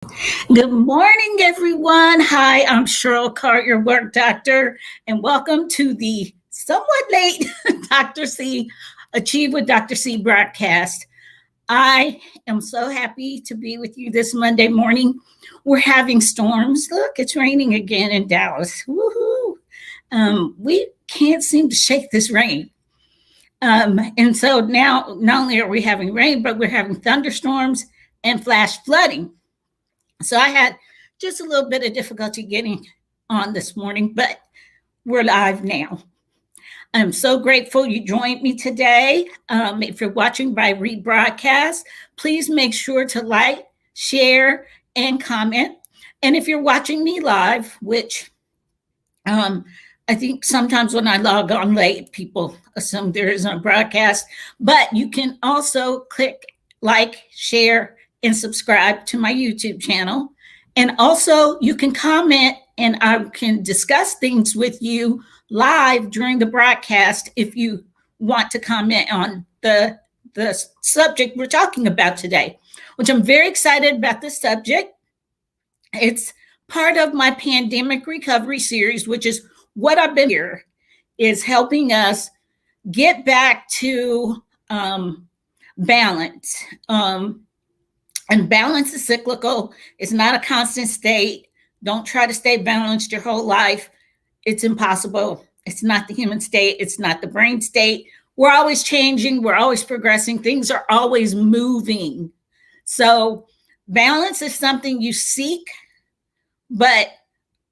Good morning, everyone. Hi, I'm Cheryl Cart, your work doctor, and welcome to the somewhat late Dr. C Achieve with Dr. C broadcast. I am so happy to be with you this Monday morning. We're having storms. Look, it's raining again in Dallas. Woohoo! We can't seem to shake this rain. And so now, not only are we having rain, but we're having thunderstorms and flash flooding. So I had just a little bit of difficulty getting on this morning, but we're live now. I'm so grateful you joined me today. If you're watching by rebroadcast, please make sure to like, share, and comment. And if you're watching me live, which I think sometimes when I log on late, people assume there isn't a broadcast, but you can also click like, share, and subscribe to my YouTube channel. And also you can comment and I can discuss things with you live during the broadcast if you want to comment on the subject we're talking about today, which I'm very excited about this subject. It's part of my pandemic recovery series, which is what I've been here, is helping us get back to balance. And balance is cyclical. It's not a constant state. Don't try to stay balanced your whole life. It's impossible. It's not the human state. It's not the brain state. We're always changing. We're always progressing. Things are always moving. So balance is something you seek, but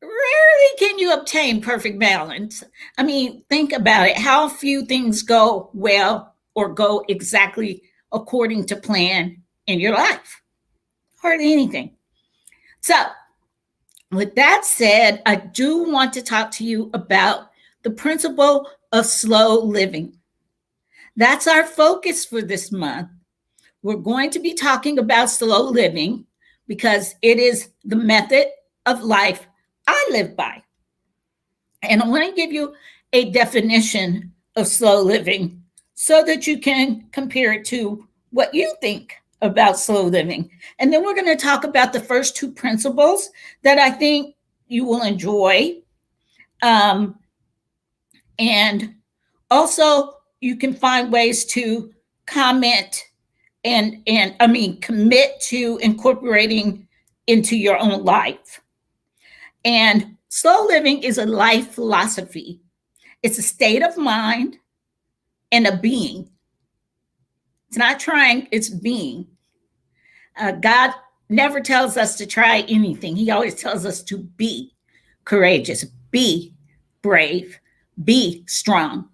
rarely can you obtain perfect balance. I mean, think about it. How few things go well or go exactly according to plan in your life? Hardly anything. So, with that said, I do want to talk to you about the principle of slow living. That's our focus for this month. We're going to be talking about slow living because it is the method of life I live by. And I want to give you a definition of slow living so that you can compare it to what you think about slow living. And then we're going to talk about the first two principles that I think you will enjoy. And also you can find ways to comment and commit to incorporating into your own life. And slow living is a life philosophy. It's a state of mind and a being. It's not trying, it's being. God never tells us to try anything. He always tells us to be courageous, be brave, be strong.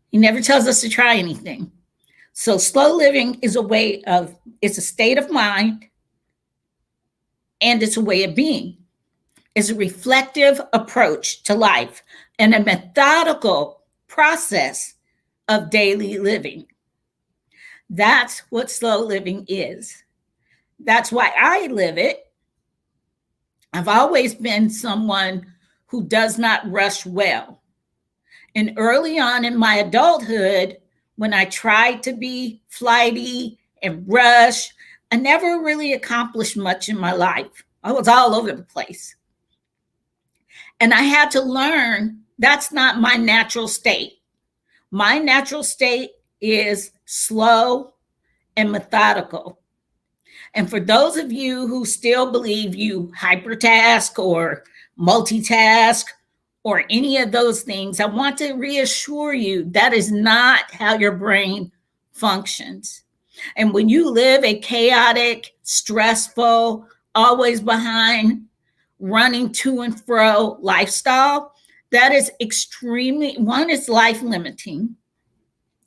He never tells us to try anything. So slow living is it's a state of mind and it's a way of being. It's a reflective approach to life and a methodical process of daily living. That's what slow living is. That's why I live it. I've always been someone who does not rush well. And early on in my adulthood, when I tried to be flighty and rush, I never really accomplished much in my life. I was all over the place. And I had to learn that's not my natural state. My natural state is slow and methodical. And for those of you who still believe you hypertask or multitask or any of those things, I want to reassure you that is not how your brain functions. And when you live a chaotic, stressful, always behind, running to and fro lifestyle, that is it's life limiting.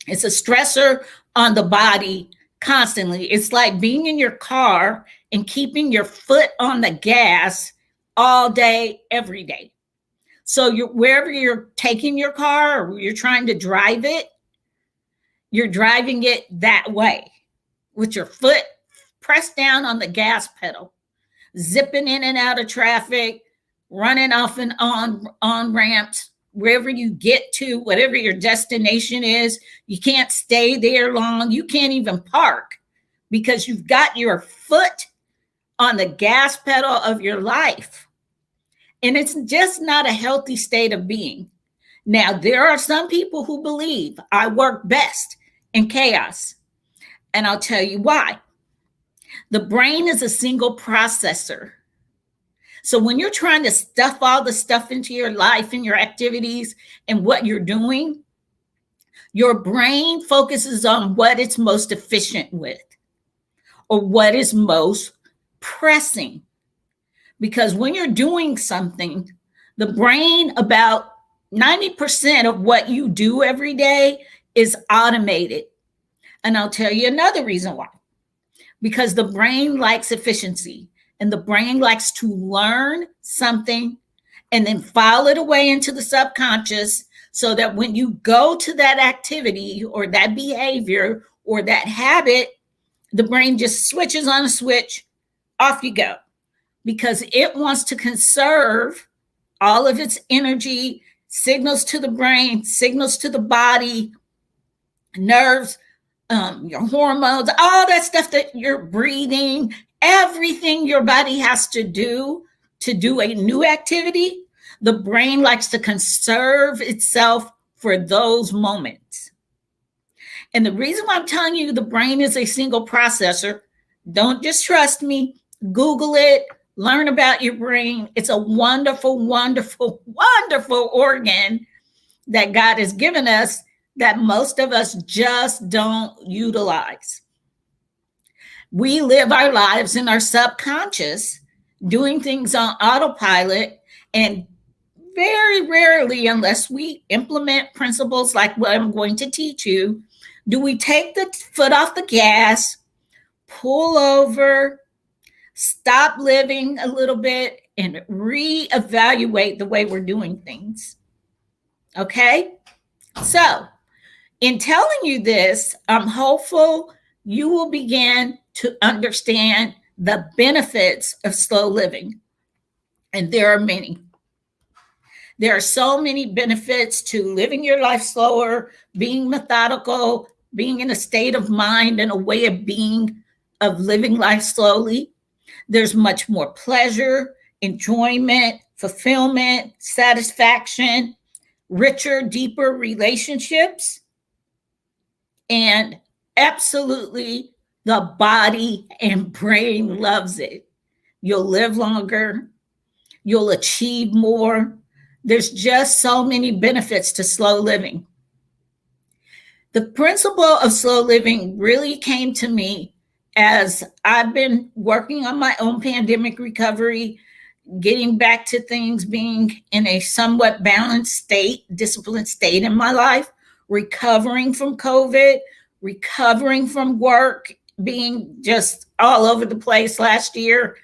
It's a stressor on the body constantly. It's like being in your car and keeping your foot on the gas all day, every day. So wherever you're taking your car or you're trying to drive it, you're driving it that way with your foot pressed down on the gas pedal, zipping in and out of traffic, running off and on ramps, wherever you get to, whatever your destination is. You can't stay there long. You can't even park because you've got your foot on the gas pedal of your life. And it's just not a healthy state of being. Now, there are some people who believe I work best in chaos. And I'll tell you why. The brain is a single processor. So when you're trying to stuff all the stuff into your life and your activities and what you're doing, your brain focuses on what it's most efficient with or what is most pressing. Because when you're doing something, the brain, about 90% of what you do every day is automated. And I'll tell you another reason why. Because the brain likes efficiency, and the brain likes to learn something and then file it away into the subconscious so that when you go to that activity or that behavior or that habit, the brain just switches on a switch, off you go. Because it wants to conserve all of its energy, signals to the brain, signals to the body, nerves, your hormones, all that stuff that you're breathing, everything your body has to do a new activity. The brain likes to conserve itself for those moments. And the reason why I'm telling you the brain is a single processor, don't just trust me, Google it, learn about your brain. It's a wonderful, wonderful, wonderful organ that God has given us that most of us just don't utilize. We live our lives in our subconscious, doing things on autopilot, and very rarely, unless we implement principles like what I'm going to teach you, do we take the foot off the gas, pull over, stop living a little bit, and reevaluate the way we're doing things. Okay? So, in telling you this, I'm hopeful you will begin to understand the benefits of slow living. And there are many. There are so many benefits to living your life slower, being methodical, being in a state of mind and a way of being, of living life slowly. There's much more pleasure, enjoyment, fulfillment, satisfaction, richer, deeper relationships, and absolutely the body and brain loves it. You'll live longer. You'll achieve more. There's just so many benefits to slow living. The principle of slow living really came to me as I've been working on my own pandemic recovery, getting back to things, being in a somewhat balanced state, disciplined state in my life, recovering from COVID, recovering from work, being just all over the place last year.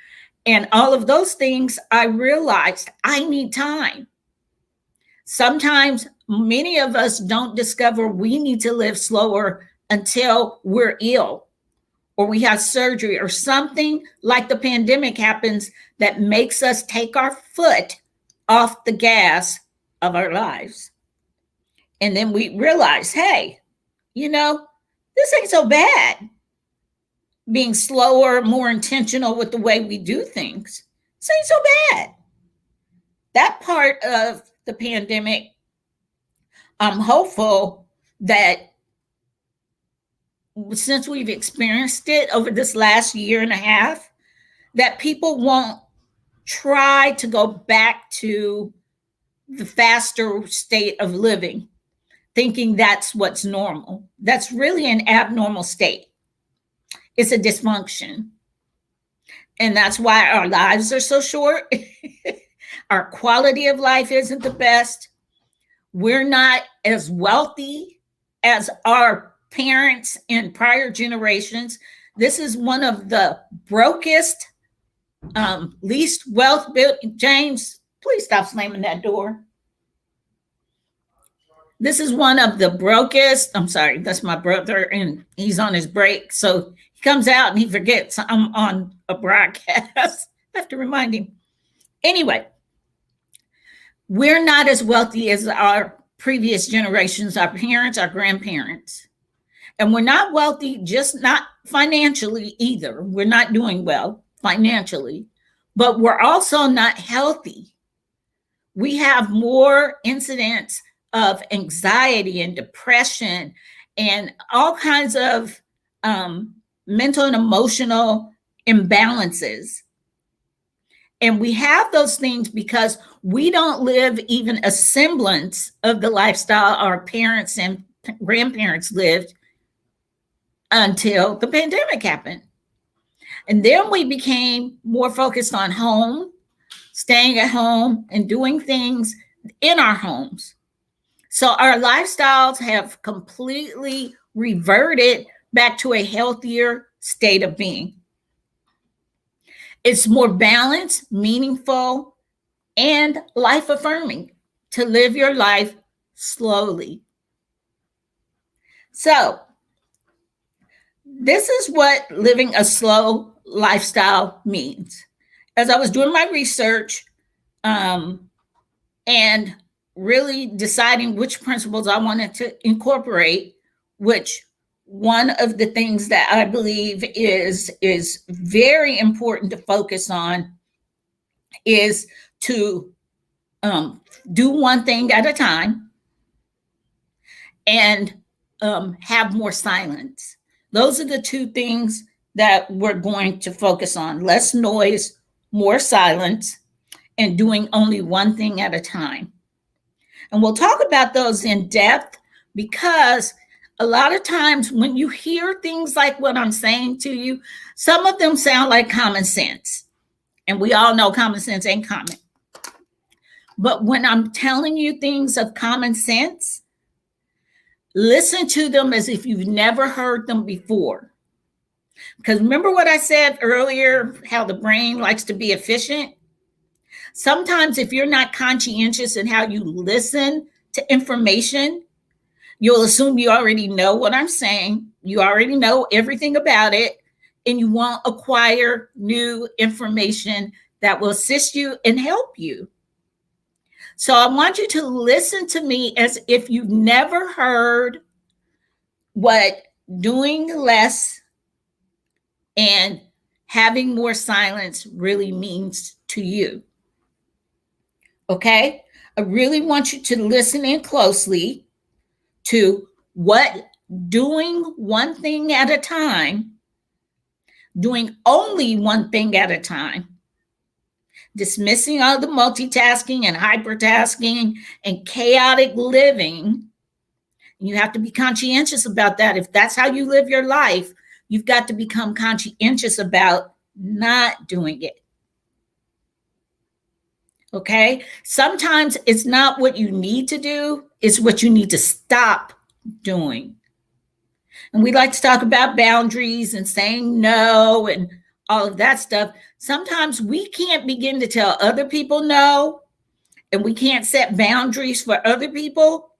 And all of those things, I realized I need time. Sometimes many of us don't discover we need to live slower until we're ill or we have surgery or something like the pandemic happens that makes us take our foot off the gas of our lives. And then we realize, hey, this ain't so bad. Being slower, more intentional with the way we do things, this ain't so bad. That part of the pandemic, I'm hopeful that since we've experienced it over this last year and a half, that people won't try to go back to the faster state of living, thinking that's what's normal. That's really an abnormal state. It's a dysfunction. And that's why our lives are so short. Our quality of life isn't the best. We're not as wealthy as our parents in prior generations. This is one of the brokest, least wealth built. James, please stop slamming that door. This is one of the brokest. I'm sorry, that's my brother, and he's on his break. So he comes out and he forgets I'm on a broadcast. I have to remind him. Anyway, we're not as wealthy as our previous generations, our parents, our grandparents. And we're not wealthy, just not financially either. We're not doing well financially, but we're also not healthy. We have more incidents of anxiety and depression and all kinds of mental and emotional imbalances. And we have those things because we don't live even a semblance of the lifestyle our parents and grandparents lived until the pandemic happened. And then we became more focused on home, staying at home, and doing things in our homes. So our lifestyles have completely reverted back to a healthier state of being. It's more balanced, meaningful, and life affirming to live your life slowly. So, this is what living a slow lifestyle means. As I was doing my research and really deciding which principles I wanted to incorporate, which one of the things that I believe is very important to focus on is to do one thing at a time and have more silence. Those are the two things that we're going to focus on: less noise, more silence, and doing only one thing at a time. And we'll talk about those in depth because a lot of times when you hear things like what I'm saying to you, some of them sound like common sense. And we all know common sense ain't common. But when I'm telling you things of common sense, listen to them as if you've never heard them before. Because remember what I said earlier, how the brain likes to be efficient? Sometimes if you're not conscientious in how you listen to information, you'll assume you already know what I'm saying. You already know everything about it, and you won't acquire new information that will assist you and help you. So I want you to listen to me as if you've never heard what doing less and having more silence really means to you. Okay? I really want you to listen in closely to what doing one thing at a time, doing only one thing at a time, dismissing all the multitasking and hypertasking and chaotic living. You have to be conscientious about that. If that's how you live your life, you've got to become conscientious about not doing it. Okay? Sometimes it's not what you need to do, it's what you need to stop doing. And we like to talk about boundaries and saying no and all of that stuff. Sometimes we can't begin to tell other people no, and we can't set boundaries for other people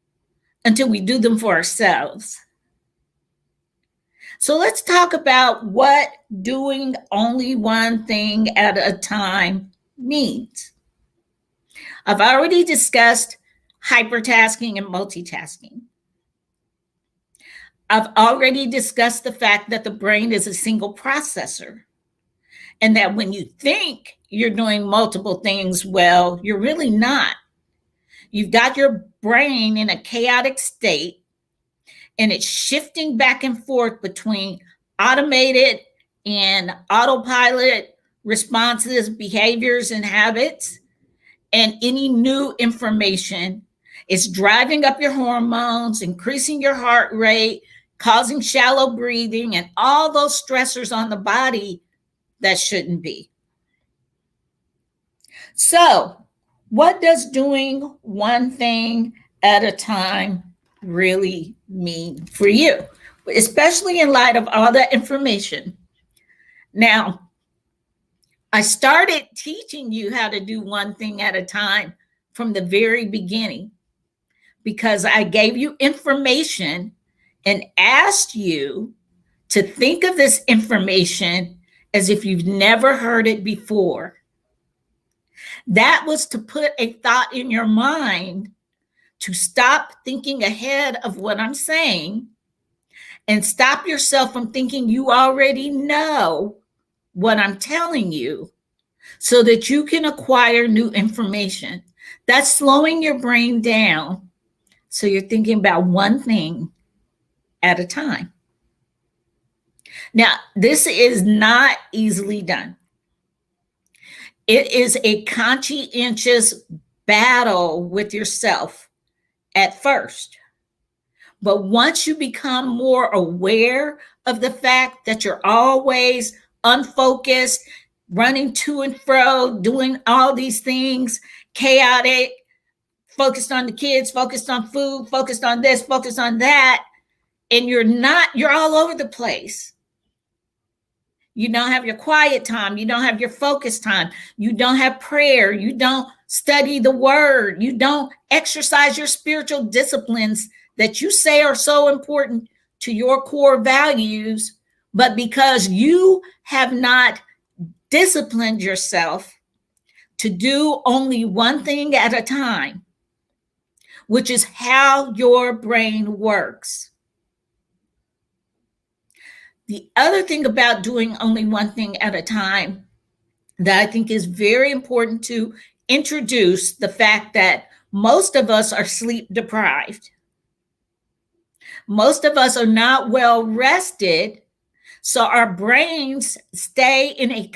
until we do them for ourselves. So let's talk about what doing only one thing at a time means. I've already discussed hypertasking and multitasking. I've already discussed the fact that the brain is a single processor, and that when you think you're doing multiple things well, you're really not. You've got your brain in a chaotic state, and it's shifting back and forth between automated and autopilot responses, behaviors, and habits, and any new information. It's driving up your hormones, increasing your heart rate, causing shallow breathing, and all those stressors on the body that shouldn't be. So, what does doing one thing at a time really mean for you, especially in light of all that information? Now, I started teaching you how to do one thing at a time from the very beginning because I gave you information and asked you to think of this information as if you've never heard it before. That was to put a thought in your mind to stop thinking ahead of what I'm saying and stop yourself from thinking you already know what I'm telling you so that you can acquire new information. That's slowing your brain down so you're thinking about one thing at a time. Now, this is not easily done. It is a conscientious battle with yourself at first. But once you become more aware of the fact that you're always unfocused, running to and fro, doing all these things, chaotic, focused on the kids, focused on food, focused on this, focused on that, and you're all over the place. You don't have your quiet time. You don't have your focus time. You don't have prayer. You don't study the word. You don't exercise your spiritual disciplines that you say are so important to your core values. But because you have not disciplined yourself to do only one thing at a time, which is how your brain works. The other thing about doing only one thing at a time that I think is very important to introduce the fact that most of us are sleep deprived. Most of us are not well rested, so our brains stay in a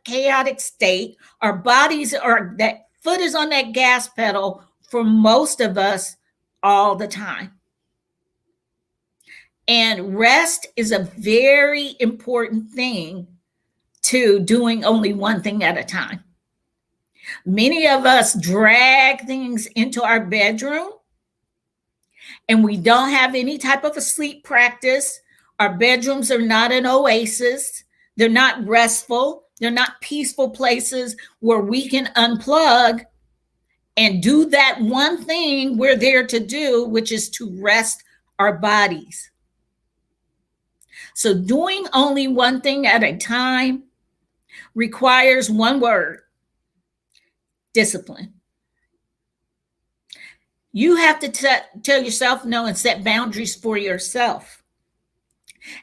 chaotic state. Our bodies are, that foot is on that gas pedal for most of us all the time. And rest is a very important thing to doing only one thing at a time. Many of us drag things into our bedroom and we don't have any type of a sleep practice. Our bedrooms are not an oasis. They're not restful. They're not peaceful places where we can unplug and do that one thing we're there to do, which is to rest our bodies. So doing only one thing at a time requires one word: discipline. You have to tell yourself no and set boundaries for yourself.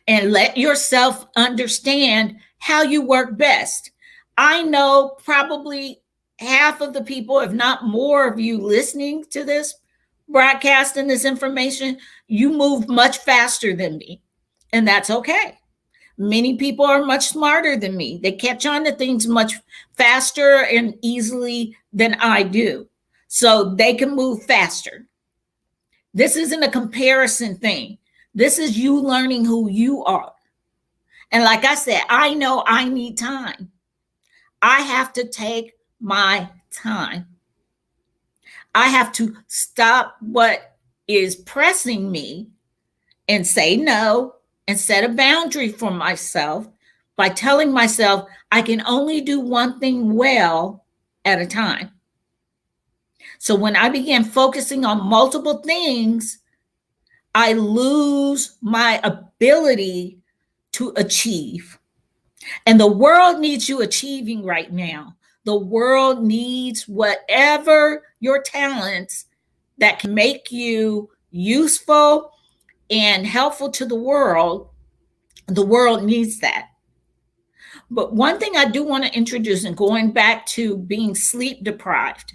And let yourself understand how you work best. I know probably half of the people, if not more of you listening to this broadcast and this information, you move much faster than me. And that's okay. Many people are much smarter than me. They catch on to things much faster and easily than I do. So they can move faster. This isn't a comparison thing. This is you learning who you are. And like I said, I know I need time. I have to take my time. I have to stop what is pressing me and say no and set a boundary for myself by telling myself I can only do one thing well at a time. So when I began focusing on multiple things, I lose my ability to achieve. And the world needs you achieving right now. The world needs whatever your talents that can make you useful and helpful to the world. The world needs that. But one thing I do want to introduce, and going back to being sleep deprived,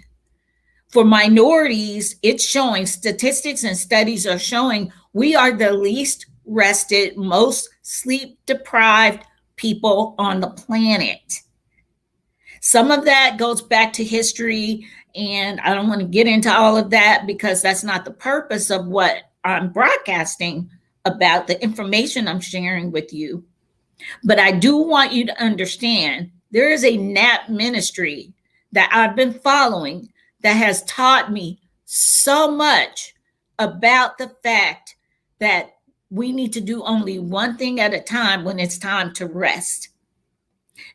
for minorities, it's showing, statistics and studies are showing we are the least rested, most sleep deprived people on the planet. Some of that goes back to history, and I don't want to get into all of that because that's not the purpose of what I'm broadcasting about, the information I'm sharing with you. But I do want you to understand there is a nap ministry that I've been following that has taught me so much about the fact that we need to do only one thing at a time when it's time to rest.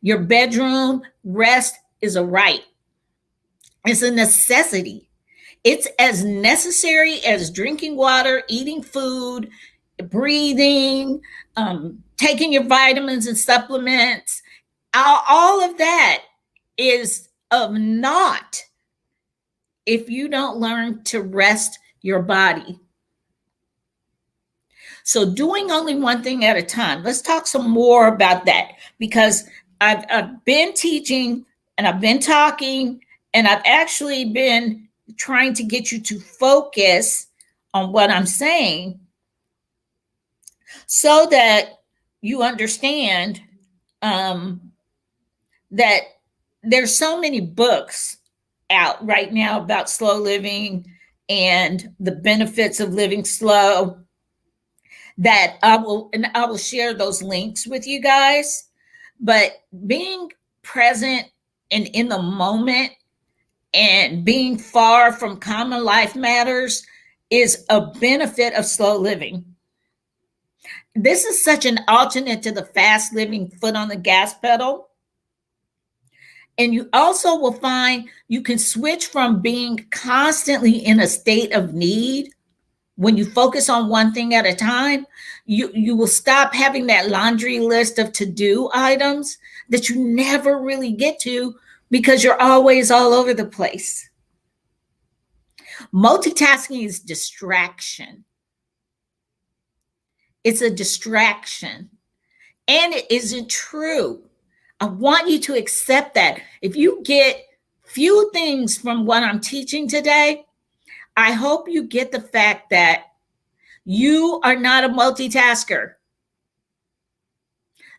Your bedroom rest is a right. It's a necessity. It's as necessary as drinking water, eating food, breathing, taking your vitamins and supplements. All of that is of naught if you don't learn to rest your body. So doing only one thing at a time, let's talk some more about that, because I've been teaching and I've been talking and I've actually been trying to get you to focus on what I'm saying so that you understand um, that there's so many books out right now about slow living and the benefits of living slow that I will share those links with you guys. But being present and in the moment and being far from common life matters is a benefit of slow living. This is such an alternate to the fast living foot on the gas pedal. And you also will find you can switch from being constantly in a state of need. When you focus on one thing at a time, you will stop having that laundry list of to-do items that you never really get to because you're always all over the place. Multitasking is distraction. It's a distraction. And it isn't true. I want you to accept that. If you get few things from what I'm teaching today, I hope you get the fact that you are not a multitasker.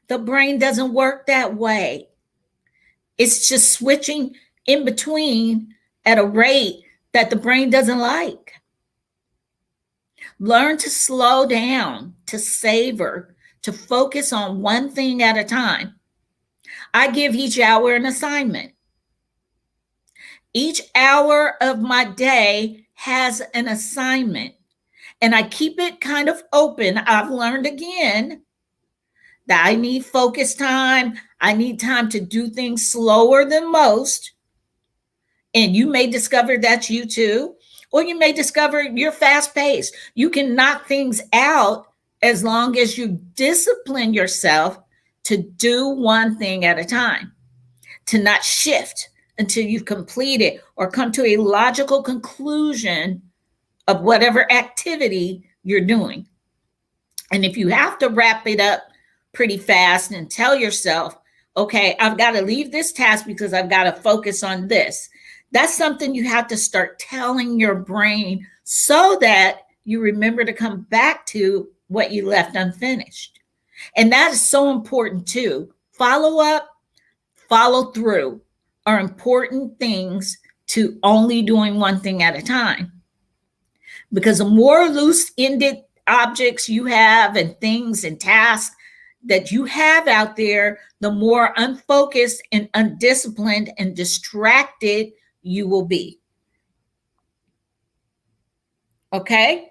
The brain doesn't work that way. It's just switching in between at a rate that the brain doesn't like. Learn to slow down, to savor, to focus on one thing at a time. I give each hour an assignment. Each hour of my day has an assignment, and I keep it kind of open. I've learned again that I need focus time. I need time to do things slower than most. And you may discover that's you too, or you may discover you're fast paced. You can knock things out as long as you discipline yourself to do one thing at a time, to not shift until you've completed or come to a logical conclusion of whatever activity you're doing. And if you have to wrap it up pretty fast and tell yourself, okay, I've got to leave this task because I've got to focus on this. That's something you have to start telling your brain so that you remember to come back to what you left unfinished. And that is so important too. Follow up, follow through are important things to only doing one thing at a time. Because the more loose-ended objects you have and things and tasks that you have out there, the more unfocused and undisciplined and distracted you will be. Okay?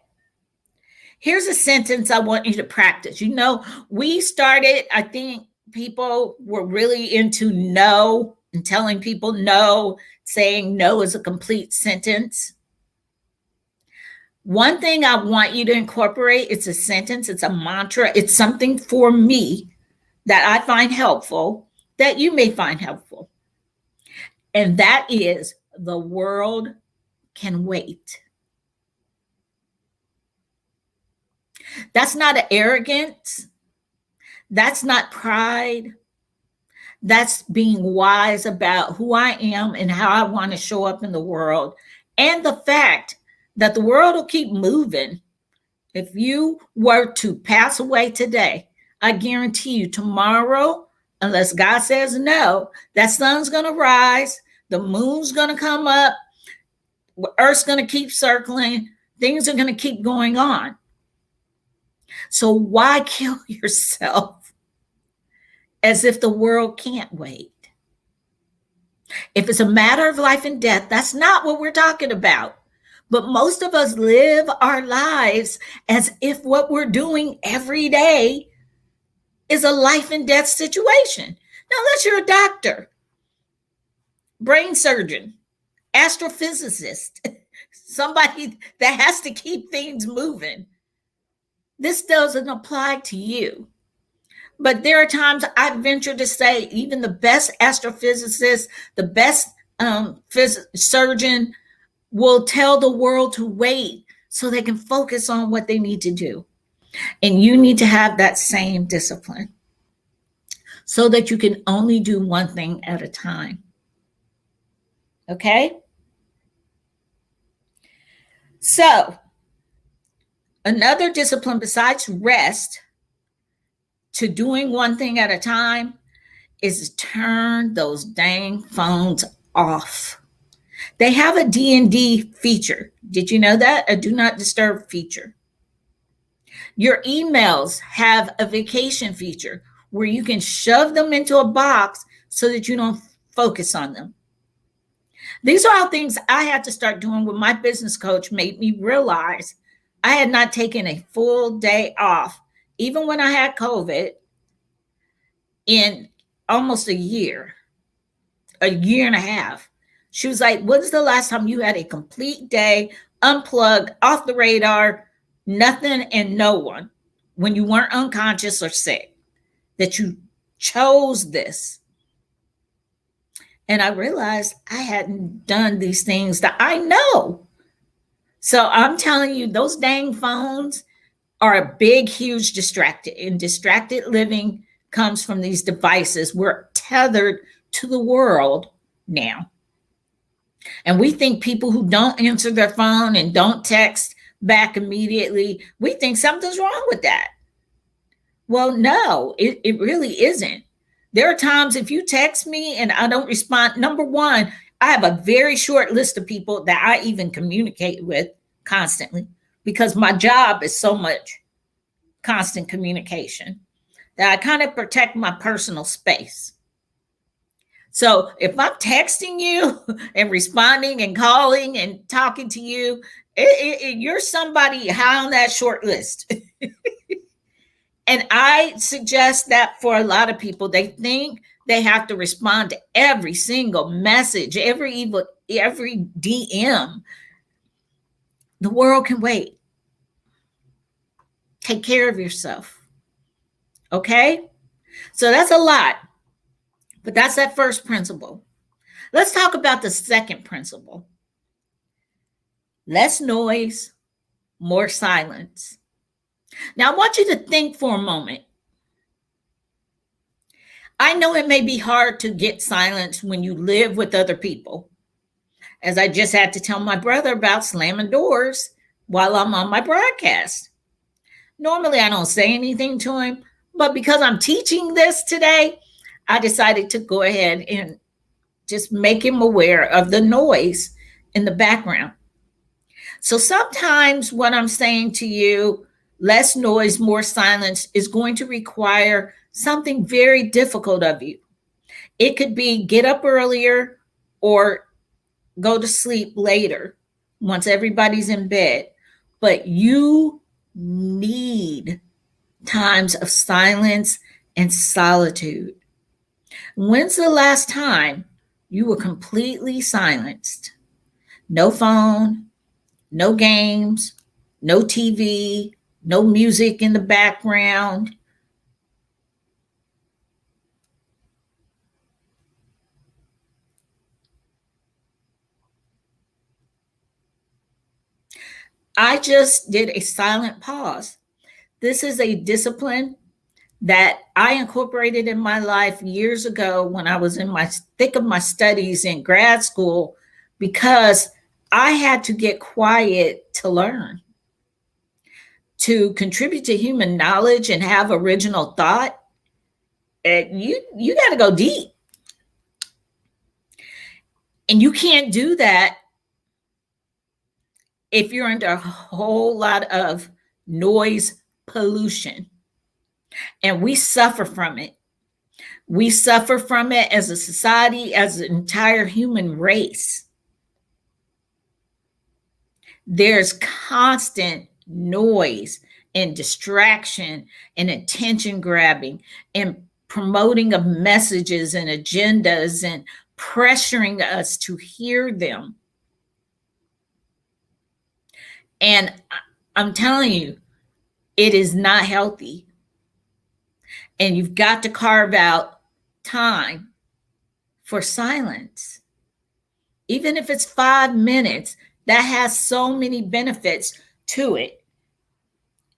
Here's a sentence I want you to practice. You know, we started, I think people were really into no and telling people no, saying no is a complete sentence. One thing I want you to incorporate, it's a sentence, it's a mantra, it's something for me that I find helpful, that you may find helpful. And that is, the world can wait. That's not an arrogance. That's not pride. That's being wise about who I am and how I want to show up in the world. And the fact that the world will keep moving. If you were to pass away today, I guarantee you tomorrow, unless God says no, that sun's going to rise, the moon's going to come up, Earth's going to keep circling, things are going to keep going on. So why kill yourself as if the world can't wait? If it's a matter of life and death, that's not what we're talking about. But most of us live our lives as if what we're doing every day is a life and death situation. Now, unless you're a doctor, brain surgeon, astrophysicist, somebody that has to keep things moving, this doesn't apply to you. But there are times I venture to say even the best astrophysicist, the best surgeon will tell the world to wait so they can focus on what they need to do. And you need to have that same discipline. so that you can only do one thing at a time. Okay? So, another discipline besides rest to doing one thing at a time is turn those dang phones off. They have a D&D feature. Did you know that? A do not disturb feature. Your emails have a vacation feature where you can shove them into a box so that you don't focus on them. These are all things I had to start doing when my business coach made me realize I had not taken a full day off, even when I had COVID, in almost a year and a half. She was like, when's the last time you had a complete day, unplugged, off the radar, nothing and no one, when you weren't unconscious or sick, that you chose this? And I realized I hadn't done these things that I know. So I'm telling you, those dang phones are a big, huge distracted. And distracted living comes from these devices. We're tethered to the world now. And we think people who don't answer their phone and don't text back immediately, we think something's wrong with that. Well, no, it really isn't. There are times if you text me and I don't respond, number one, I have a very short list of people that I even communicate with constantly because my job is so much constant communication that I kind of protect my personal space. So if I'm texting you and responding and calling and talking to you, you're somebody high on that short list. And I suggest that for a lot of people, they think they have to respond to every single message, every DM. The world can wait. Take care of yourself. Okay? So that's a lot, but that's that first principle. Let's talk about the second principle. Less noise, more silence. Now, I want you to think for a moment. I know it may be hard to get silence when you live with other people, as I just had to tell my brother about slamming doors while I'm on my broadcast. Normally, I don't say anything to him, but because I'm teaching this today, I decided to go ahead and just make him aware of the noise in the background. So sometimes what I'm saying to you, less noise, more silence, is going to require something very difficult of you. It could be get up earlier or go to sleep later once everybody's in bed. But you need times of silence and solitude. When's the last time you were completely silenced? No phone, no games, no TV, no music in the background. I just did a silent pause. This is a discipline that I incorporated in my life years ago when I was in my thick of my studies in grad school, because I had to get quiet to learn, to contribute to human knowledge and have original thought. And you got to go deep. And you can't do that if you're under a whole lot of noise pollution. And we suffer from it. We suffer from it as a society, as an entire human race. There's constant noise and distraction and attention grabbing and promoting of messages and agendas and pressuring us to hear them. And I'm telling you, it is not healthy. And you've got to carve out time for silence. Even if it's 5 minutes, that has so many benefits to it.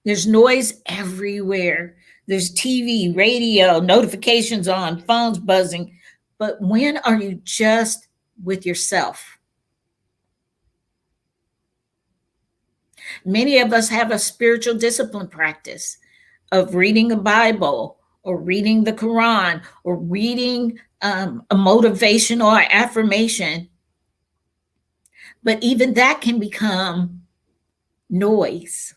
There's noise everywhere. There's TV, radio, notifications on, phones buzzing. But when are you just with yourself? Many of us have a spiritual discipline practice of reading a Bible or reading the Quran or reading a motivational or affirmation. But even that can become noise.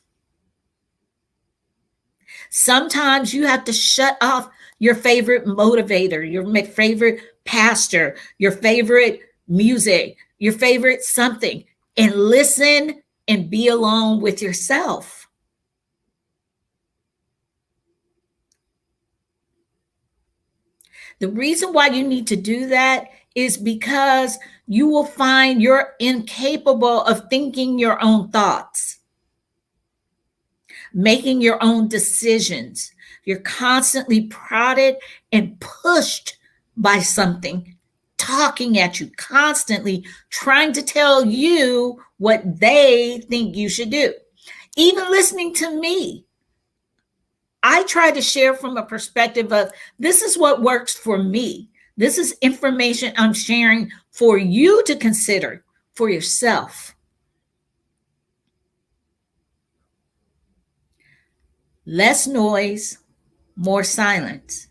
Sometimes you have to shut off your favorite motivator, your favorite pastor, your favorite music, your favorite something, and listen and be alone with yourself. The reason why you need to do that is because you will find you're incapable of thinking your own thoughts, making your own decisions. You're constantly prodded and pushed by something, talking at you, constantly trying to tell you what they think you should do. Even listening to me, I try to share from a perspective of this is what works for me. This is information I'm sharing for you to consider for yourself. Less noise, more silence.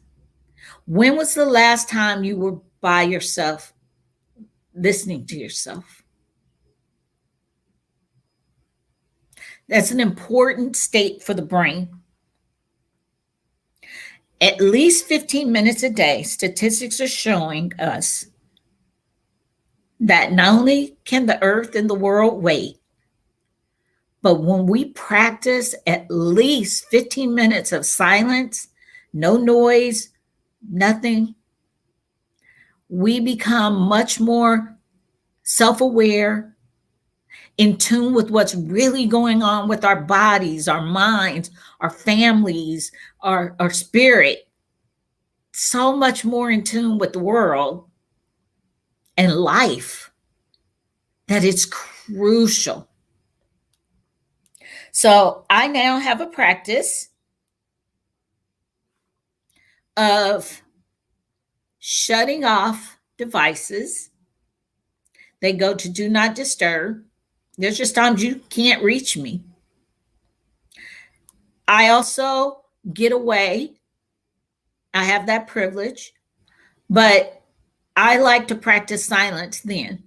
When was the last time you were by yourself, listening to yourself? That's an important state for the brain. At least 15 minutes a day, statistics are showing us that not only can the earth and the world wait, but when we practice at least 15 minutes of silence, no noise, nothing, we become much more self aware, in tune with what's really going on with our bodies, our minds, our families, our spirit. So much more in tune with the world and life that it's crucial. So I now have a practice of shutting off devices. They go to do not disturb. There's just times you can't reach me. I also get away. I have that privilege, but I like to practice silence then.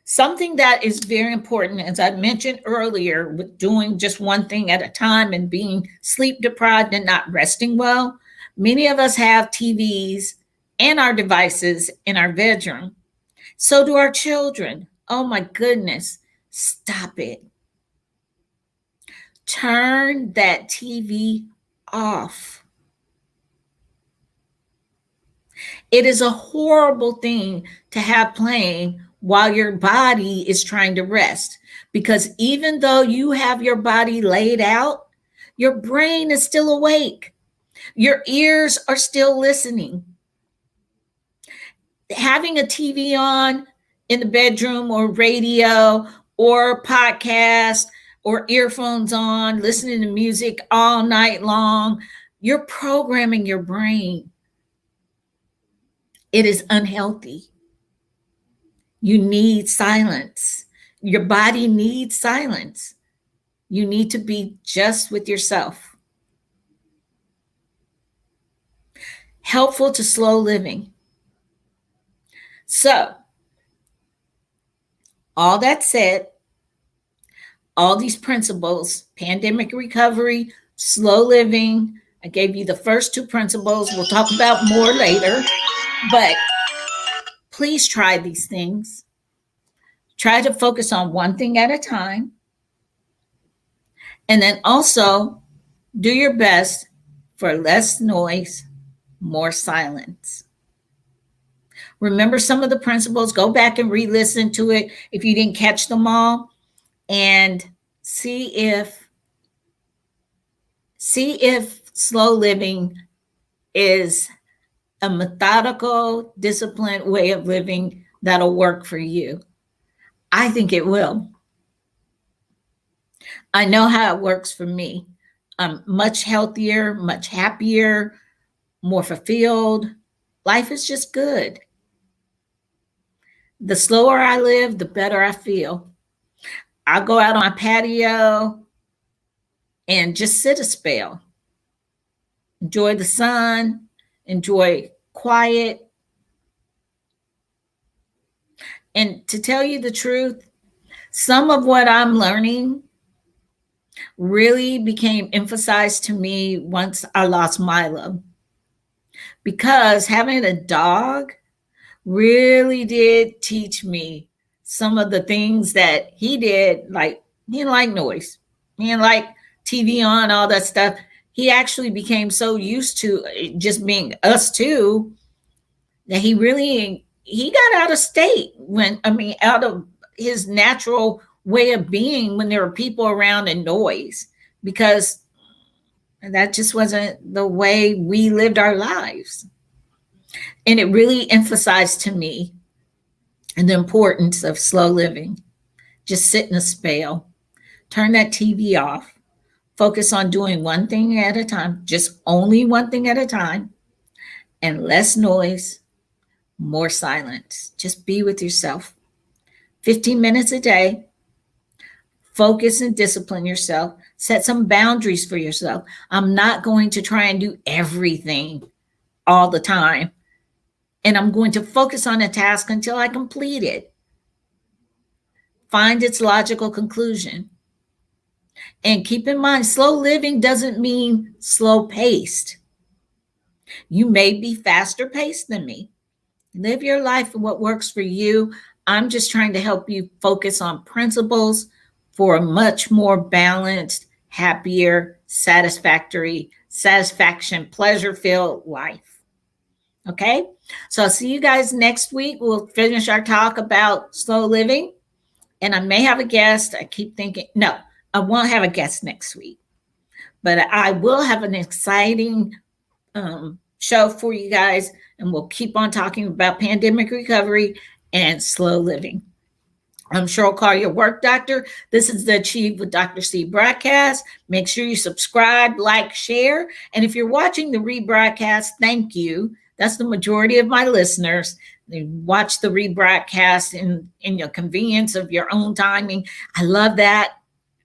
Something that is very important, as I mentioned earlier, with doing just one thing at a time and being sleep deprived and not resting well, many of us have TVs and our devices in our bedroom. So do our children. Oh my goodness, stop it. Turn that TV off. It is a horrible thing to have playing while your body is trying to rest, because even though you have your body laid out, your brain is still awake. Your ears are still listening. Having a TV on in the bedroom or radio or podcast or earphones on, listening to music all night long, you're programming your brain. It is unhealthy. You need silence. Your body needs silence. You need to be just with yourself. Helpful to slow living. So, all that said, all these principles, pandemic recovery, slow living, I gave you the first two principles. We'll talk about more later, but please try these things. Try to focus on one thing at a time. And then also do your best for less noise, more silence. Remember some of the principles. Go back and re-listen to it if you didn't catch them all, and see if slow living is a methodical, disciplined way of living that'll work for you. I think it will. I know how it works for me. I'm much healthier, much happier, more fulfilled. Life is just good. The slower I live, the better I feel. I'll go out on my patio and just sit a spell, enjoy the sun, enjoy quiet. And to tell you the truth, some of what I'm learning really became emphasized to me once I lost Milo, because having a dog really did teach me some of the things that he did. Like, he didn't like noise, he didn't like TV on, all that stuff. He actually became so used to just being us two that he got out of state, when I mean out of his natural way of being when there were people around and noise, because that just wasn't the way we lived our lives. And it really emphasized to me the importance of slow living. Just sit in a spell, turn that TV off, focus on doing one thing at a time, just only one thing at a time, and less noise, more silence. Just be with yourself. 15 minutes a day. Focus and discipline yourself. Set some boundaries for yourself. I'm not going to try and do everything all the time. And I'm going to focus on a task until I complete it. Find its logical conclusion. And keep in mind, slow living doesn't mean slow paced. You may be faster paced than me. Live your life and what works for you. I'm just trying to help you focus on principles for a much more balanced, happier, satisfaction, pleasure-filled life. Okay? So I'll see you guys next week. We'll finish our talk about slow living. And I may have a guest. I keep thinking, no, I won't have a guest next week. But I will have an exciting show for you guys, and we'll keep on talking about pandemic recovery and slow living. I'm Cheryl Carr, your work doctor. This is the Achieve with Dr. C broadcast. Make sure you subscribe, like, share. And if you're watching the rebroadcast, thank you. That's the majority of my listeners. They watch the rebroadcast in your convenience of your own timing. I love that.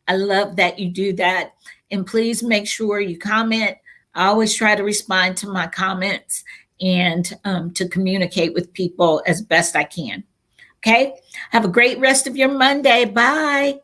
I love that you do that. And please make sure you comment. I always try to respond to my comments and to communicate with people as best I can. Okay? Have a great rest of your Monday. Bye.